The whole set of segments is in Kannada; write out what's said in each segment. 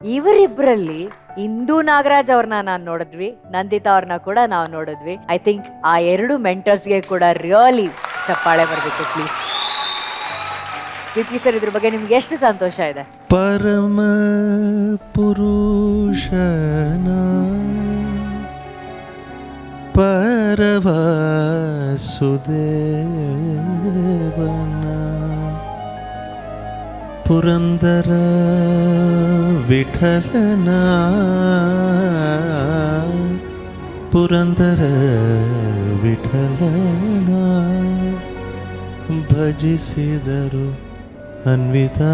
ಇವರಿಬ್ಬರಲ್ಲಿ ಇಂದು ನಾಗರಾಜ್ ಅವ್ರನ್ನ ನಾನು ನೋಡಿದ್ವಿ, ನಂದಿತಾ ಅವ್ರನ್ನ ಕೂಡ ನಾವು ನೋಡಿದ್ವಿ. ಐ ಥಿಂಕ್ ಆ ಎರಡು ಮೆಂಟರ್ಸ್ಗೆ ಕೂಡ ರಿಯಲಿ ಚಪ್ಪಾಳೆ ಬರಬೇಕು ಪ್ಲೀಸ್. ವಿಪಿ ಸರ್, ಇದ್ರ ಬಗ್ಗೆ ನಿಮ್ಗೆ ಎಷ್ಟು ಸಂತೋಷ ಇದೆ? ಪರಮ ಪುರುಷನ ಪರವಾಸುದೇವನ ಪುರಂದರ ವಿಠಲನ ಪುರಂದರ ವಿಠಲನ ಭಜಿಸಿದರು ಅನ್ವಿತಾ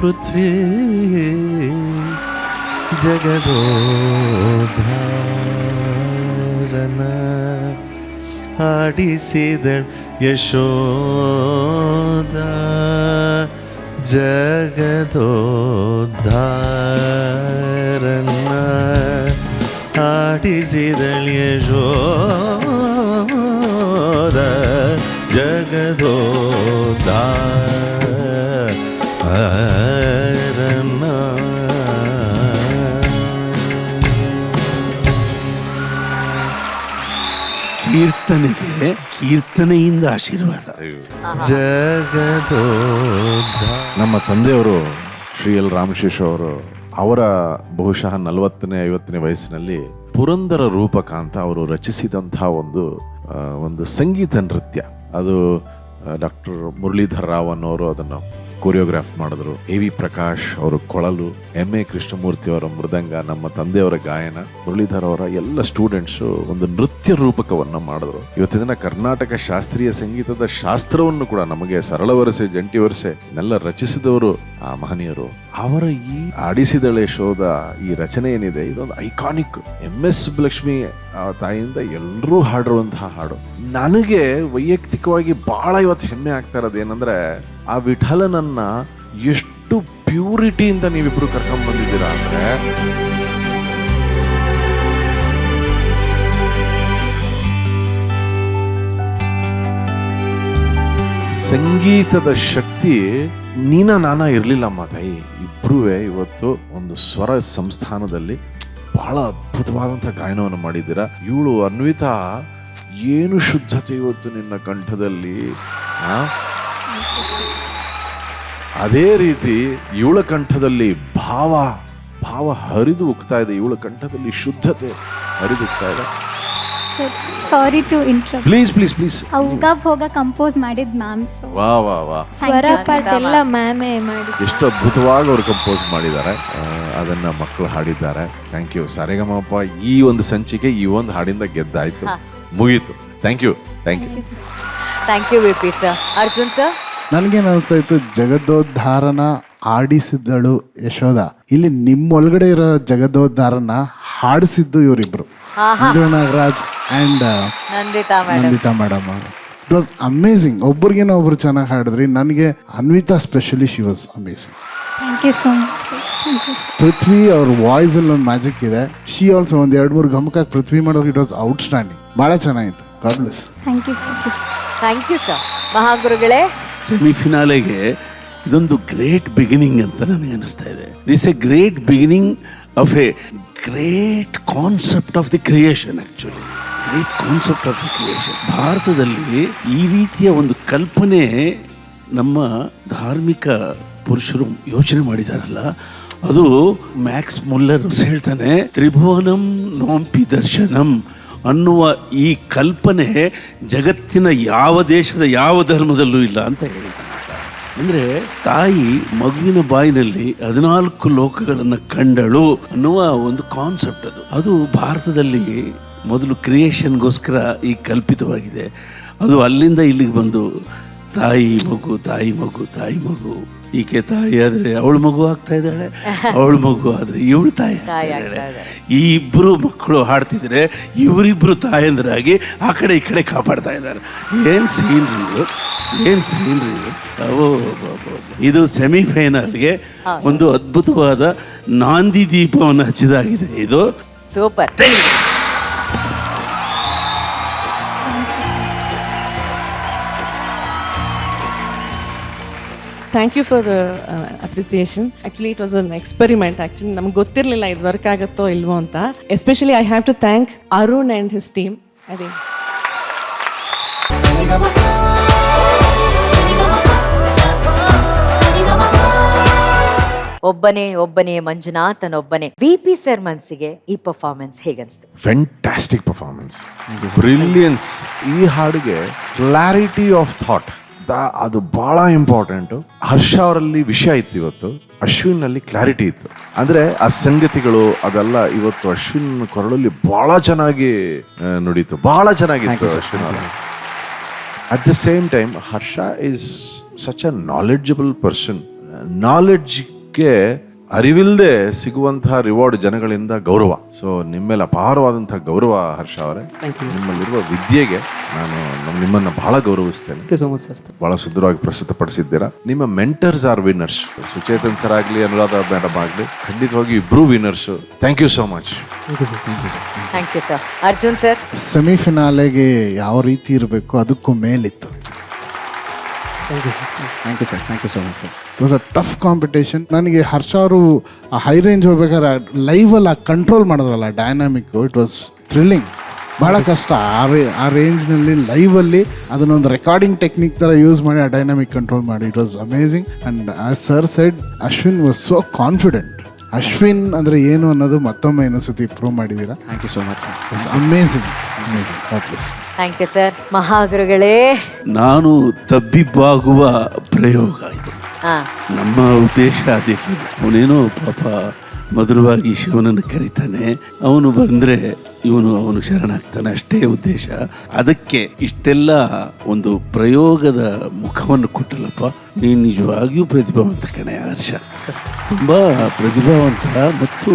ಪೃಥ್ವಿ ಜಗದೋದ್ಧಾರನ ಆಡಿಸಿದಳು ಯಶೋದ ಜಗದೋದ್ಧಾರನ ಆಡಿಸಿದಳು ಯಶೋದ ಜಗದೋದ್ಧಾರನ. ಕೀರ್ತನೆಗೆ ಕೀರ್ತನೆಯಿಂದ ಆಶೀರ್ವಾದ. ನಮ್ಮ ತಂದೆಯವರು ಶ್ರೀ ಎಲ್ ರಾಮಶೇಷ ಅವರು ಅವರ ಬಹುಶಃ 40ನೇ 50ನೇ ವಯಸ್ಸಿನಲ್ಲಿ ಪುರಂದರ ರೂಪಕ ಅಂತ ಅವರು ರಚಿಸಿದಂತಹ ಒಂದು ಸಂಗೀತ ನೃತ್ಯ. ಅದು ಡಾಕ್ಟರ್ ಮುರಳೀಧರ್ ರಾವ್ ಅನ್ನೋರು ಅದನ್ನು ಕೊರಿಯೋಗ್ರಾಫ್ ಮಾಡಿದ್ರು. AV ಪ್ರಕಾಶ್ ಅವರು ಕೊಳಲು, MA ಕೃಷ್ಣಮೂರ್ತಿ ಅವರ ಮೃದಂಗ, ನಮ್ಮ ತಂದೆಯವರ ಗಾಯನ, ಮುರಳೀಧರ್ ಅವರ ಎಲ್ಲ ಸ್ಟೂಡೆಂಟ್ಸು ಒಂದು ನೃತ್ಯ ರೂಪಕವನ್ನು ಮಾಡಿದ್ರು. ಇವತ್ತಿನ ದಿನ ಕರ್ನಾಟಕ ಶಾಸ್ತ್ರೀಯ ಸಂಗೀತದ ಶಾಸ್ತ್ರವನ್ನು ಕೂಡ ನಮಗೆ ಸರಳ ವರಸೆ, ಜಂಟಿ ವರಸೆ ಎಲ್ಲ ರಚಿಸಿದವರು ಆ ಮಹನೀಯರು. ಅವರ ಈ ಆಡಿಸಿದಳೆ ಶೋದ ಈ ರಚನೆ ಏನಿದೆ, ಇದೊಂದು ಐಕಾನಿಕ್. MS ಸುಬ್ಬಲಕ್ಷ್ಮಿ ತಾಯಿಯಿಂದ ಎಲ್ಲರೂ ಹಾಡಿರುವಂತಹ ಹಾಡು. ನನಗೆ ವೈಯಕ್ತಿಕವಾಗಿ ಬಹಳ ಇವತ್ತು ಹೆಮ್ಮೆ ಆಗ್ತಾ ಇರೋದು ಏನಂದ್ರೆ, ಆ ವಿಠಲನನ್ನ ಎಷ್ಟು ಪ್ಯೂರಿಟಿಯಿಂದ ನೀವಿಬ್ರು ಕರ್ಕೊಂಡ್ ಬಂದಿದ್ದೀರಾ ಅಂದ್ರೆ, ಸಂಗೀತದ ಶಕ್ತಿ ನಾನಾ ಇರ್ಲಿಲ್ಲಮ್ಮ ತಾಯಿ. ಇಬ್ರೂ ಇವತ್ತು ಒಂದು ಸ್ವರ ಸಂಸ್ಥಾನದಲ್ಲಿ ಬಹಳ ಅದ್ಭುತವಾದಂಥ ಗಾಯನವನ್ನು ಮಾಡಿದ್ದೀರಾ. ಇವಳು ಅನ್ವಿತಾ, ಏನು ಶುದ್ಧತೆ ಇವತ್ತು ನಿನ್ನ ಕಂಠದಲ್ಲಿ. ಅದೇ ರೀತಿ ಇವಳ ಕಂಠದಲ್ಲಿ ಭಾವ ಹರಿದು ಉಕ್ತಾ ಇದೆ. ಇವಳ ಕಂಠದಲ್ಲಿ ಶುದ್ಧತೆ ಹರಿದು ಉಕ್ತಾ ಇದೆ. Sorry to interrupt. ಪ್ಲೀಸ್ ಅವಾಗ ಹೋಗ ಕಂಪೋಸ್ ಮಾಡಿದ್ ಮ್ಯಾಮ್. ವಾ ಸ್ವರ ಪಾಠ ಎಲ್ಲ ಮ್ಯಾಮೇ ಮಾಡಿ ಎಷ್ಟು ಅದ್ಭುತವಾಗಿ ಅವ್ರು ಕಂಪೋಸ್ ಮಾಡಿದ್ದಾರೆ. ಅದನ್ನ ಮಕ್ಕಳು ಹಾಡಿದ್ದಾರೆ. Thank you Saregamapa. ಈ ಒಂದು ಸಂಚಿಕೆ ಈ ಒಂದು ಹಾಡಿಂದ ಗೆದ್ದಾಯ್ತು, ಮುಗೀತು. Thank you VP sir. Arjun sir, ನನಗೇನು ಅನಿಸ್ತಾಯಿತ್ತು, ಜಗದೋದ್ಧಾರನ ಆಡಿಸಿದ್ದಳು ಯಶೋದ. ಇಲ್ಲಿ ನಿಮ್ಮೊಳಗಡೆ ಇರೋ ಜಗದೋದ್ಧಾರನ ಹಾಡಿಸಿದ್ದು ಇವರಿಬ್ರು, ಇಂದು Nagaraj and Nandita madam. It was amazing. ಒಬ್ರಿಗೇನೋ ಒಬ್ರು ಚೆನ್ನಾಗಿ ಹಾಡಿದ್ರಿ. ನನಗೆ Anvita specially she was amazing. Thank you so much. Prithvi ಅವ್ರ ವಾಯ್ಸ್ ಅಲ್ಲಿ ಒಂದು ಮ್ಯಾಜಿಕ್ ಇದೆ. ಶಿ ಆಲ್ಸೋ ಒಂದು 2-3 ಗಮಕಕ್ಕೆ ಪೃಥ್ವಿ ಮಾಡೋದು ಇಟ್ ವಾಸ್ ಔಟ್ಸ್ಟ್ಯಾಂಡಿಂಗ್. ಭಾಳ ಚೆನ್ನಾಗಿತ್ತು. God bless. Thank you sir. ಮಹಾಗುರುಗಳೇ, ಸೆಮಿಫಿನಾಲೆಗೆ ಇದೊಂದು ಗ್ರೇಟ್ ಬಿಗಿನಿಂಗ್ ಅಂತ ನನಗೆ ಅನಿಸ್ತಾ ಇದೆ. This a great beginning of a great concept of the creation. Actually great concept of the creation. ಭಾರತದಲ್ಲಿ ಈ ರೀತಿಯ ಒಂದು ಕಲ್ಪನೆ ನಮ್ಮ ಧಾರ್ಮಿಕ ಪುರುಷರು ಯೋಚನೆ ಮಾಡಿದಾರಲ್ಲ, ಅದು ಮ್ಯಾಕ್ಸ್ ಮುಲ್ಲರ್ ಹೇಳ್ತಾನೆ, ತ್ರಿಭುವನಂ ನೋಂಪಿ ದರ್ಶನಂ ಅನ್ನುವ ಈ ಕಲ್ಪನೆ ಜಗತ್ತಿನ ಯಾವ ದೇಶದ ಯಾವ ಧರ್ಮದಲ್ಲೂ ಇಲ್ಲ ಅಂತ ಹೇಳಿದ್ದಾರೆ. ಅಂದರೆ ತಾಯಿ ಮಗುವಿನ ಬಾಯಿನಲ್ಲಿ 14 ಲೋಕಗಳನ್ನು ಕಂಡಳು ಅನ್ನುವ ಒಂದು ಕಾನ್ಸೆಪ್ಟ್. ಅದು ಭಾರತದಲ್ಲಿ ಮೊದಲು ಕ್ರಿಯೇಷನ್ಗೋಸ್ಕರ ಈ ಕಲ್ಪಿತವಾಗಿದೆ. ಅದು ಅಲ್ಲಿಂದ ಇಲ್ಲಿಗೆ ಬಂದು ತಾಯಿ ಮಗು. ಈಕೆ ತಾಯಿ ಆದರೆ ಅವಳ ಮಗು ಆಗ್ತಾ ಇದ್ದಾಳೆ, ಅವಳ ಮಗು ಆದರೆ ಇವಳು ತಾಯಿ ಆಗ್ತಾ ಇದ್ದಾಳೆ. ಈ ಇಬ್ಬರು ಮಕ್ಕಳು ಹಾಡ್ತಿದ್ರೆ ಇವರಿಬ್ಬರು ತಾಯಂದ್ರಾಗಿ ಆ ಕಡೆ ಈ ಕಡೆ ಕಾಪಾಡ್ತಾ ಇದ್ದಾರೆ. ಏನು ಸೀನ್ರಿ ಇದು ಸೆಮಿಫೈನಲ್ಗೆ ಒಂದು ಅದ್ಭುತವಾದ ನಾಂದಿ ದೀಪವನ್ನು ಹಚ್ಚಿದಾಗಿದೆ. ಇದು super. Thank you for appreciation. Actually it was an experiment. Actually ನಮ್ಗೆ ಗೊತ್ತಿರಲಿಲ್ಲ ಇದು ವರ್ಕ್ ಆಗುತ್ತೋ ಇಲ್ವೋ ಅಂತ. Especially I have to thank Arun and his team. ಅದೇ ಒಬ್ಬನೇ ಮಂಜುನಾಥನೊಬ್ಬನೇ. VP ಸರ್ ಮನ್ಸಿಗೆ ಈ ಪರ್ಫಾರ್ಮೆನ್ಸ್ ಹೇಗನ್ಸ್ತು? Fantastic performance, brilliance. ಈ ಹಾಡಿಗೆ ಕ್ಲಾರಿಟಿ ಆಫ್ ಥಾಟ್ ಅದು ಬಹಳ ಇಂಪಾರ್ಟೆಂಟು. ಹರ್ಷ ಅವರಲ್ಲಿ ವಿಷಯ ಇತ್ತು ಇವತ್ತು, ಅಶ್ವಿನ್ ಅಲ್ಲಿ ಕ್ಲಾರಿಟಿ ಇತ್ತು. ಅಂದ್ರೆ ಆ ಸಂಗತಿಗಳು ಅದೆಲ್ಲ ಇವತ್ತು ಅಶ್ವಿನ್ ಕೊರಳಲ್ಲಿ ಬಹಳ ಚೆನ್ನಾಗಿ ನುಡೀತು, ಬಹಳ ಚೆನ್ನಾಗಿತ್ತು ಅಶ್ವಿನ್ ಅವರ. At the same time Harsha is such a knowledgeable person. ನಾಲೆಡ್ಜ್ಗೆ ಅರಿವಿಲ್ಲದೆ ಸಿಗುವಂತಹ ರಿವಾರ್ಡ್ ಜನಗಳಿಂದ ಗೌರವ. ಸೊ ನಿಮ್ಮೆಲ್ಲ ಅಪಾರವಾದಂತಹ ಗೌರವ ಹರ್ಷ ಅವರೇ. ನಿಮ್ಮಲ್ಲಿರುವ ವಿದ್ಯೆಗೆ ನಾನು ನಿಮ್ಮನ್ನ ಬಹಳ ಗೌರವಿಸ್ತೇನೆ. ಬಹಳ ಸುಂದರವಾಗಿ ಪ್ರಸ್ತುತಪಡಿಸಿದ್ದೀರಾ. ನಿಮ್ಮ mentors are winners. Suchetan sir ಆಗಲಿ, ಅನುರಾಧ ಮೇಡಮ್ ಆಗಲಿ, ಖಂಡಿತವಾಗಿ ಇಬ್ರು winners. Thank you so much. Thank you sir. Arjun sir, ಸೆಮಿಫಿನಾಲೆಗೆ ಯಾವ ರೀತಿ ಇರಬೇಕು ಅದಕ್ಕೂ ಮೇಲಿತ್ತು. Thank you sir. Thank you so much sir. It was a tough competition. ನನಗೆ ಹರ್ಷ ಅವರು ಆ ಹೈ ರೇಂಜ್ ಹೋಗ್ಬೇಕಾದ್ರೆ ಲೈವಲ್ಲಿ ಆ ಕಂಟ್ರೋಲ್ ಮಾಡಿದ್ರಲ್ಲ ಡೈನಾಮಿಕ್, ಇಟ್ ವಾಸ್ ಥ್ರಿಲ್ಲಿಂಗ್. ಭಾಳ ಕಷ್ಟ ಆ ರೇಂಜ್ನಲ್ಲಿ ಲೈವಲ್ಲಿ ಅದನ್ನೊಂದು ರೆಕಾರ್ಡಿಂಗ್ ಟೆಕ್ನಿಕ್ ಥರ ಯೂಸ್ ಮಾಡಿ ಆ ಡೈನಾಮಿಕ್ ಕಂಟ್ರೋಲ್ ಮಾಡಿ. It was amazing. And as sir said, Ashwin was so confident. Ashwin ಅಂದರೆ ಏನು ಅನ್ನೋದು ಮತ್ತೊಮ್ಮೆ ಇನ್ನೊಂದ್ಸತಿ ಪ್ರೂವ್ ಮಾಡಿದ್ದೀರಾ. Thank you so much sir. Amazing amazing. Please. Thank you sir. ಮಹಾಗುರುಗಳೇ, ನಾನು ತಬ್ಬಿಬ್ಬಾಗುವ ಪ್ರಯೋಗ ಇದು. ಹಾ, ನಮ್ಮ ಉದ್ದೇಶ ಅದಿರಲಿಲ್ಲ. ಅವನೇನೋ ಪಾಪ ಮಧುರವಾಗಿ ಶಿವನನ್ನು ಕರೀತಾನೆ, ಅವನು ಬಂದರೆ ಅವನು ಶರಣಾಗ್ತಾನೆ, ಅಷ್ಟೇ ಉದ್ದೇಶ. ಅದಕ್ಕೆ ಇಷ್ಟೆಲ್ಲ ಒಂದು ಪ್ರಯೋಗದ ಮುಖವನ್ನು ಕೊಟ್ಟಲ್ಲಪ್ಪ. ನೀನು ನಿಜವಾಗಿಯೂ ಪ್ರತಿಭಾವಂತ ಕಣೆ ಹರ್ಷ, ತುಂಬ ಪ್ರತಿಭಾವಂತ ಮತ್ತು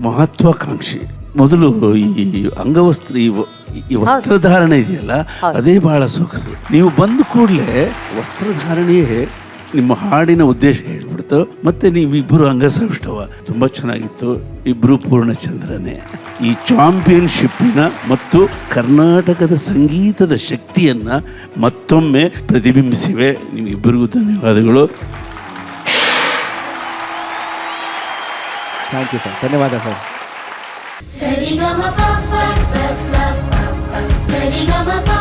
ಮಹತ್ವಾಕಾಂಕ್ಷಿ. ಮೊದಲು ಈ ಅಂಗವಸ್ತ್ರ ಈ ವಸ್ತ್ರಧಾರಣೆ ಇದೆಯಲ್ಲ, ಅದೇ ಬಹಳ ಸೊಗಸು. ನೀವು ಬಂದ ಕೂಡಲೇ ವಸ್ತ್ರಧಾರಣೆಯೇ ನಿಮ್ಮ ಹಾಡಿನ ಉದ್ದೇಶ ಹೇಳ್ಬಿಡ್ತು. ಮತ್ತೆ ನೀವಿಬ್ಬರು ಅಂಗಸೌಷ್ಠವ ತುಂಬ ಚೆನ್ನಾಗಿತ್ತು. ಇಬ್ಬರು ಪೂರ್ಣಚಂದ್ರನೇ. ಈ ಚಾಂಪಿಯನ್ಶಿಪ್ಪಿನ ಮತ್ತು ಕರ್ನಾಟಕದ ಸಂಗೀತದ ಶಕ್ತಿಯನ್ನ ಮತ್ತೊಮ್ಮೆ ಪ್ರತಿಬಿಂಬಿಸಿವೆ. ನಿಮಗಿಬ್ಬರಿಗೂ ಧನ್ಯವಾದಗಳು. Thank you sir. ಧನ್ಯವಾದ ಸರ್. ಸರಿಗಮ ಪಪ್ಪ ಸಸ ಪಪ್ಪ ಸರಿಗಮ ಪಾ